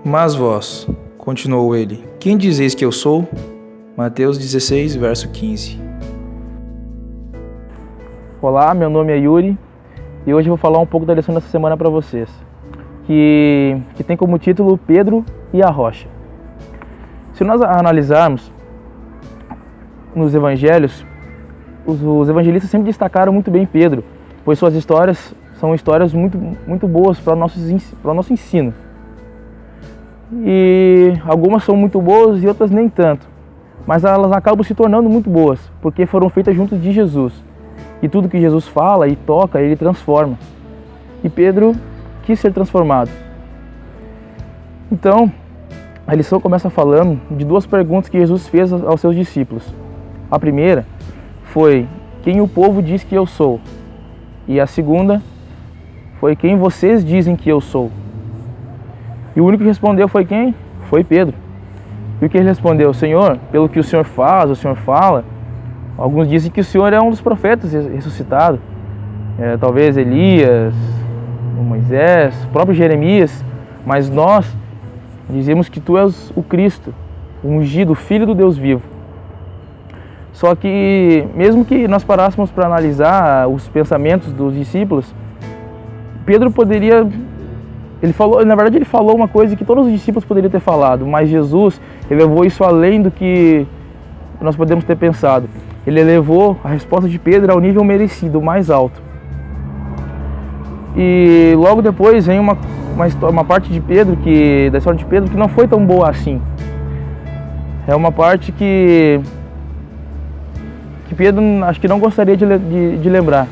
Mas vós, continuou ele, quem dizeis que eu sou? Mateus 16, verso 15. Olá, meu nome é Yuri e hoje eu vou falar um pouco da lição dessa semana para vocês, que tem como título Pedro e a Rocha. Se nós analisarmos nos evangelhos, os evangelistas sempre destacaram muito bem Pedro, pois suas histórias são histórias muito boas para o nosso ensino. E algumas são muito boas e outras nem tanto, mas elas acabam se tornando muito boas, porque foram feitas junto de Jesus. E tudo que Jesus fala e toca, ele transforma. E Pedro quis ser transformado. Então, a lição começa falando de duas perguntas que Jesus fez aos seus discípulos. A primeira foi: quem o povo diz que eu sou? E a segunda foi: quem vocês dizem que eu sou? E o único que respondeu foi quem? Foi Pedro. E o que ele respondeu? Senhor, pelo que o Senhor faz, o Senhor fala, alguns dizem que o Senhor é um dos profetas ressuscitado. Talvez Elias, Moisés, o próprio Jeremias. Mas nós dizemos que tu és o Cristo, o ungido, o Filho do Deus vivo. Só que, mesmo que nós parássemos para analisar os pensamentos dos discípulos, Pedro poderia... Na verdade ele falou uma coisa que todos os discípulos poderiam ter falado, mas Jesus levou isso além do que nós podemos ter pensado. Ele elevou a resposta de Pedro ao nível merecido, mais alto. E logo depois vem uma parte de Pedro da história de Pedro que não foi tão boa assim. É uma parte que Pedro acho que não gostaria de lembrar.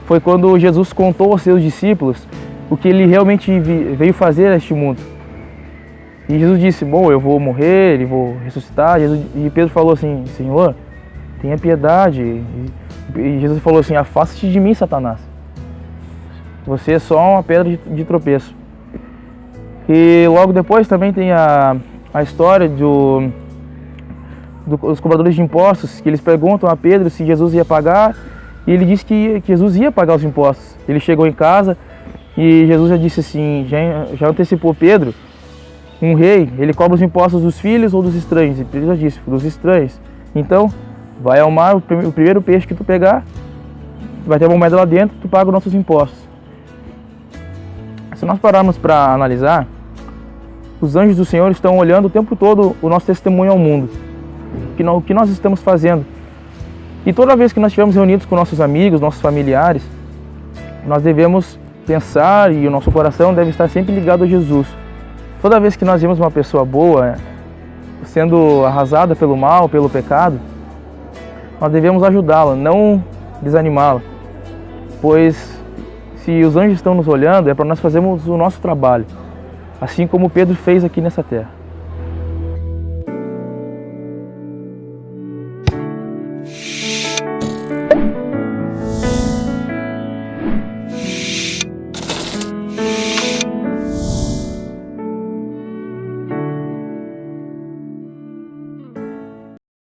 Foi quando Jesus contou aos seus discípulos o que ele realmente veio fazer neste mundo. E Jesus disse: bom, eu vou morrer, eu vou ressuscitar. E Pedro falou assim: Senhor, tenha piedade. E Jesus falou assim: afasta-te de mim, Satanás. Você é só uma pedra de tropeço. E logo depois também tem a história dos cobradores de impostos, que eles perguntam a Pedro se Jesus ia pagar, e ele disse que Jesus ia pagar os impostos. Ele chegou em casa e Jesus já disse assim, já antecipou Pedro: um rei, ele cobra os impostos dos filhos ou dos estranhos? E Pedro já disse: dos estranhos. Então, vai ao mar, o primeiro peixe que tu pegar, vai ter uma moeda lá dentro, tu paga os nossos impostos. Se nós pararmos para analisar, os anjos do Senhor estão olhando o tempo todo o nosso testemunho ao mundo, o que nós estamos fazendo. E toda vez que nós estivermos reunidos com nossos amigos, nossos familiares, nós devemos pensar, e o nosso coração deve estar sempre ligado a Jesus. Toda vez que nós vemos uma pessoa boa sendo arrasada pelo mal, pelo pecado, nós devemos ajudá-la, não desanimá-la. Pois se os anjos estão nos olhando, é para nós fazermos o nosso trabalho, assim como Pedro fez aqui nessa terra.